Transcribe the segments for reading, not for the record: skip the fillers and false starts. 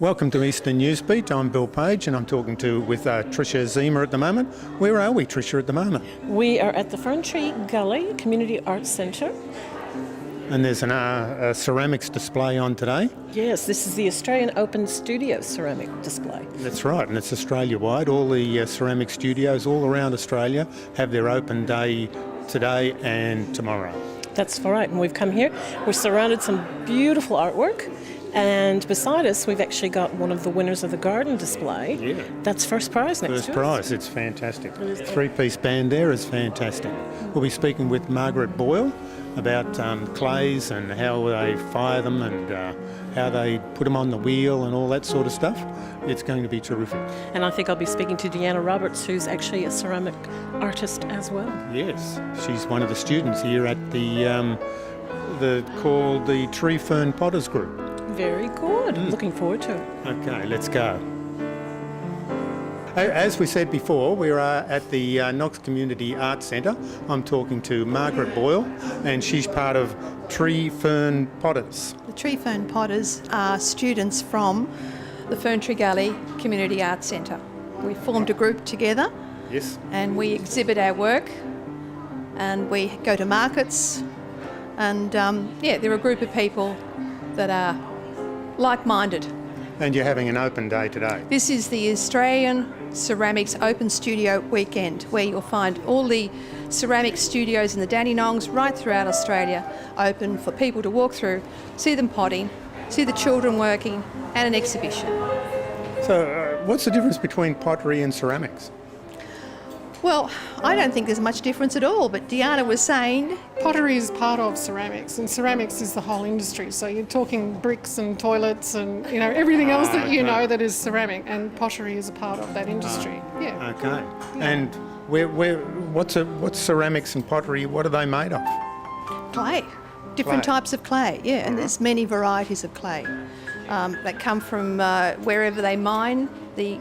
Welcome to Eastern Newsbeat. I'm Bill Page and I'm talking with Tricia Zima at the moment. Where are we, Tricia, at the moment? We are at the Fern Tree Gully Community Arts Centre. And there's a ceramics display on today. Yes, this is the Australian Open Studio ceramic display. That's right, and it's Australia-wide. All the ceramic studios all around Australia have their open day today and tomorrow. That's right, and we've come here. We're surrounded some beautiful artwork. And beside us, we've actually got one of the winners of the garden display. Yeah. That's first prize next to us. First prize, it's fantastic. Three-piece band there is fantastic. We'll be speaking with Margaret Boyle about clays and how they fire them and how they put them on the wheel and all that sort of stuff. It's going to be terrific. And I think I'll be speaking to Deanna Roberts, who's actually a ceramic artist as well. Yes, she's one of the students here at called the Tree Fern Potters Group. Very good. Looking forward to it. Okay, let's go. As we said before, we are at the Knox Community Arts Centre. I'm talking to Margaret Boyle, and she's part of Tree Fern Potters. The Tree Fern Potters are students from the Fern Tree Gully Community Arts Centre. We formed a group together. Yes. And we exhibit our work, and we go to markets, and they're a group of people that are like-minded. And you're having an open day today. This is the Australian Ceramics Open Studio Weekend, where you'll find all the ceramic studios in the Dandenongs right throughout Australia open for people to walk through, see them potting, see the children working, and an exhibition. So what's the difference between pottery and ceramics? Well, I don't think there's much difference at all, but Deanna was saying... Pottery is part of ceramics, and ceramics is the whole industry. So you're talking bricks and toilets and, everything else that you know that is ceramic, and pottery is a part of that industry. Yeah. Okay. Yeah. And what's ceramics and pottery, what are they made of? Clay. Different Clay. Types of clay, yeah, and there's many varieties of clay that come from wherever they mine the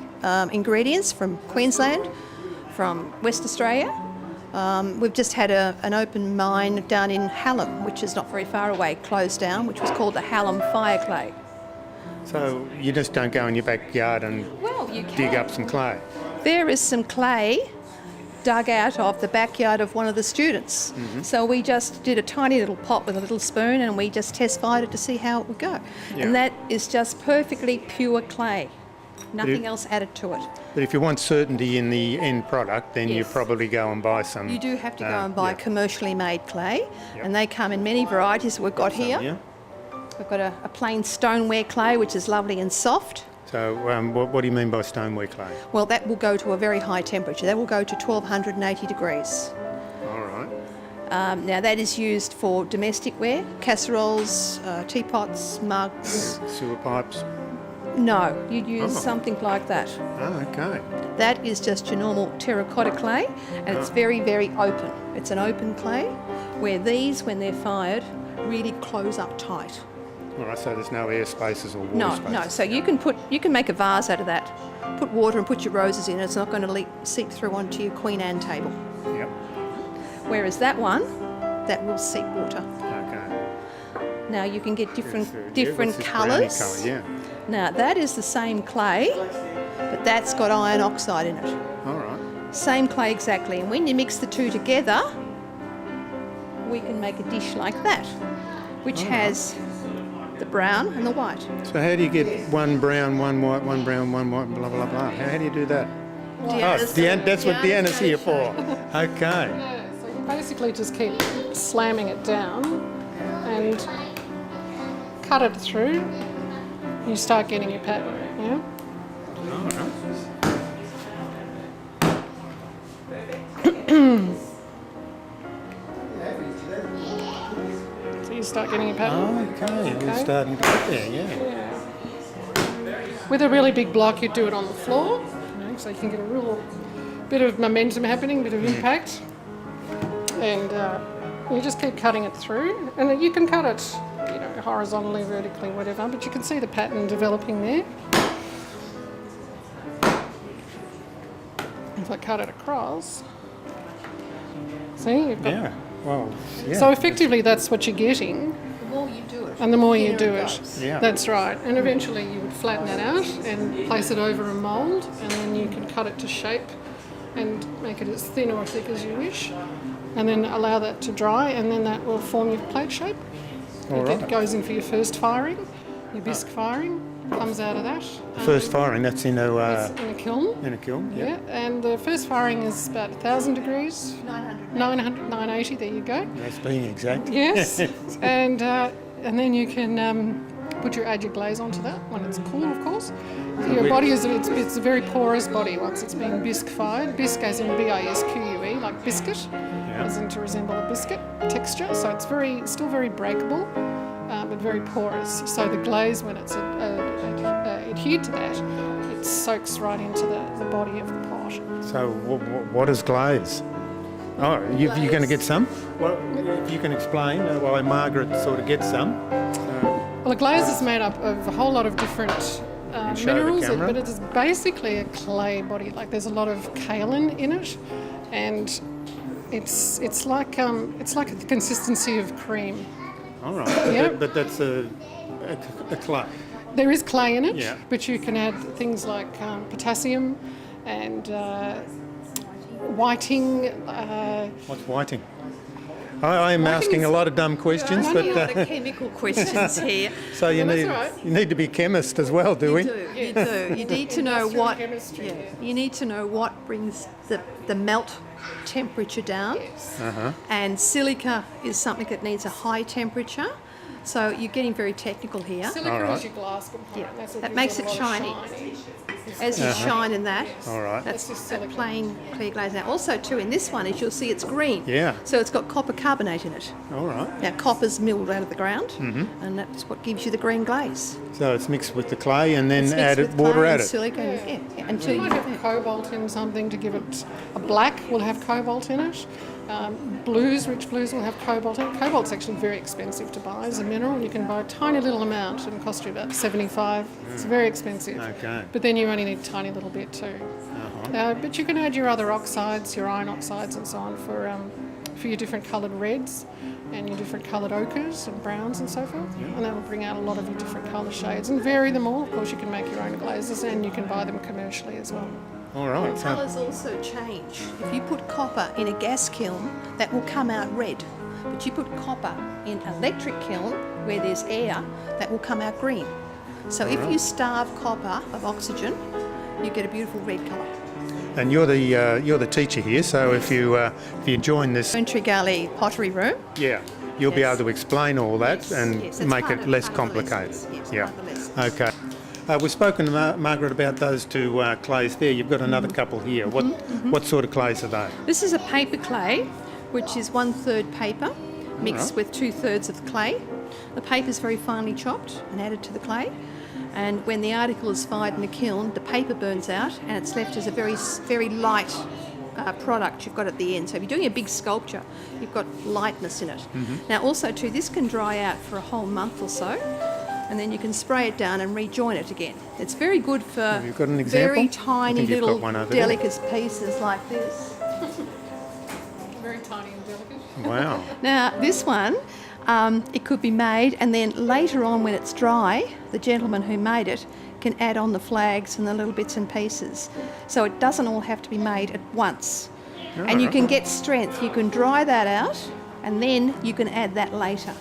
ingredients, from Queensland, from West Australia. We've just had an open mine down in Hallam, which is not very far away, closed down, which was called the Hallam Fire Clay. So you just don't go in your backyard and dig up some clay? There is some clay dug out of the backyard of one of the students. Mm-hmm. So we just did a tiny little pot with a little spoon and we just test fired it to see how it would go. Yeah. And that is just perfectly pure clay. Nothing else added to it. But if you want certainty in the end product, then you probably go and buy some... You do have to go and buy commercially made clay, and they come in many varieties we've got here. Yeah. We've got a plain stoneware clay, which is lovely and soft. So what do you mean by stoneware clay? Well, that will go to a very high temperature. That will go to 1280 degrees. All right. Now that is used for domestic ware, casseroles, teapots, mugs. Sewer pipes? No, you'd use something like that. Oh, okay. That is just your normal terracotta clay, and it's very, very open. It's an open clay, where these, when they're fired, really close up tight. All right, so there's no air spaces or water spaces? No. So you can make a vase out of that. Put water and put your roses in. It's not going to seep through onto your Queen Anne table. Yep. Whereas that one, that will seep water. Okay. Now you can get different colours. Colour, yeah. Now that is the same clay, but that's got iron oxide in it. All right. Same clay exactly. And when you mix the two together, we can make a dish like that, which has the brown and the white. So how do you get one brown, one white, one brown, one white, blah, blah, blah? How do you do that? That's what Deanna's here for. Okay. Yeah, so you basically just keep slamming it down and cut it through. You start getting your pattern, yeah? So you start getting your pattern. Okay. We're starting to get there, yeah. With a really big block, you do it on the floor, so you can get a real bit of momentum happening, a bit of impact. And you just keep cutting it through, and you can cut it horizontally, vertically, whatever, but you can see the pattern developing there. If I cut it across, see, you've got... Yeah, well, yeah. So effectively that's what you're getting. The more you do it, And the more you thinner do it it, goes. Yeah. that's right. And eventually you would flatten that out and place it over a mould, and then you can cut it to shape and make it as thin or thick as you wish, and then allow that to dry, and then that will form your plate shape. It goes in for your first firing, your bisque firing comes out of that. First firing, that's in a In a kiln. kiln. Yeah, and the first firing is about 1,000 degrees. 900, 980, there you go. That's being exact. Yes, and then you can add your glaze onto that when it's cool, of course. Your body it's a very porous body once it's been bisque fired. Bisque as in bisque, like biscuit, as in to resemble a biscuit texture. So it's still very breakable, but very porous. So the glaze, when it's adhered to that, it soaks right into the body of the pot. So what is glaze? Oh, you're going to get some? Well, if you can explain while Margaret sort of gets some. Well, a glaze is made up of a whole lot of different show the minerals, camera. but it's basically a clay body. Like there's a lot of kaolin in it, and it's like the consistency of cream. All right. Yeah. But that's a clay. There is clay in it, Yeah. but you can add things like potassium and whiting. What's whiting? I am asking a lot of dumb questions, Only a but lot of chemical questions here. so you Well, need that's all right. you need to be chemist as well, do we? You do. You need to know Industrial what. chemistry, yeah. You need to know what brings the melt temperature down. And silica is something that needs a high temperature. So you're getting very technical here. Silica right. is your glass component. Yeah, That's what that gives makes a it lot of shiny. shine. As you shine in that, All right. that's That's just a silicone. plain clear glaze. Now also too in this one is you'll see it's green. Yeah. So it's got copper carbonate in it. All right. Now copper's milled out of the ground, and that's what gives you the green glaze. So it's mixed with the clay and then It's mixed added with water clay at and it. Silica until You you might have cobalt in something to give it a black. Will have cobalt in it. Rich blues will have cobalt in it. Cobalt's actually very expensive to buy as a mineral. You can buy a tiny little amount and it cost you about $75. It's very expensive. Okay. Uh-huh. But then you only need a tiny little bit too. But you can add your other oxides, your iron oxides and so on for your different coloured reds and your different coloured ochres and browns and so forth. And that will bring out a lot of your different colour shades and vary them all. Of course, you can make your own glazes and you can buy them commercially as well. All right. So, colours also change. If you put copper in a gas kiln, that will come out red. But you put copper in an electric kiln where there's air, that will come out green. So if you starve copper of oxygen, you get a beautiful red colour. and you're the teacher here. So if you join this, Country Gully Pottery Room. yeah, you'll be Yes. able to explain all that Yes, and yes, it's make part it of- less part of the complicated. lessons. Yes, Yeah. part of the lessons. Okay. We've spoken to Margaret about those two clays there. You've got another couple here. What sort of clays are they? This is a paper clay, which is 1/3 paper mixed with 2/3 of the clay. The paper is very finely chopped and added to the clay. And when the article is fired in the kiln, the paper burns out and it's left as a very light product you've got at the end. So if you're doing a big sculpture, you've got lightness in it. Now also too, this can dry out for a whole month or so. And then you can spray it down and rejoin it again. It's very good for you got an example? very I tiny think you've got little one over there. delicate pieces like this. Very tiny and delicate. Wow. Now, this one, it could be made, and then later on when it's dry, the gentleman who made it can add on the flags and the little bits and pieces. So it doesn't all have to be made at once. And you can get strength. You can dry that out, and then you can add that later.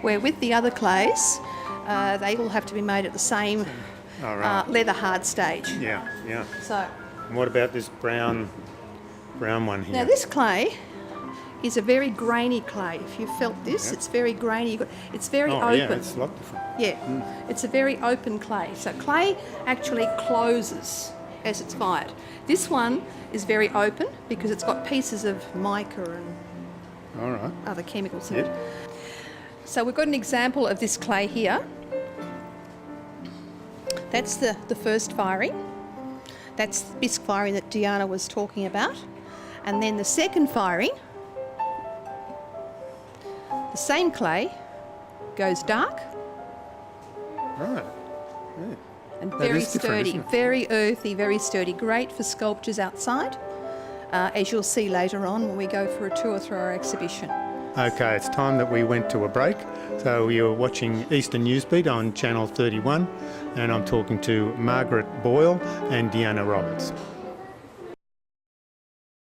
Where with the other clays, they all have to be made at the same All right. leather hard stage. Yeah, yeah. So And what about this brown one here? now this clay is a very grainy clay. If you felt this, it's very grainy. It's very oh, open. yeah, it's a lot different. Yeah, it's a very open clay. So clay actually closes as it's fired. This one is very open because it's got pieces of mica and All right. other chemicals in Yep. it. So we've got an example of this clay here. That's the first firing. That's the bisque firing that Diana was talking about. And then the second firing, the same clay goes dark Right. and That very is different, sturdy, isn't it? very earthy, very sturdy. Great for sculptures outside, as you'll see later on when we go for a tour through our exhibition. Okay, it's time that we went to a break. So you're watching Eastern Newsbeat on Channel 31, and I'm talking to Margaret Boyle and Deanna Roberts.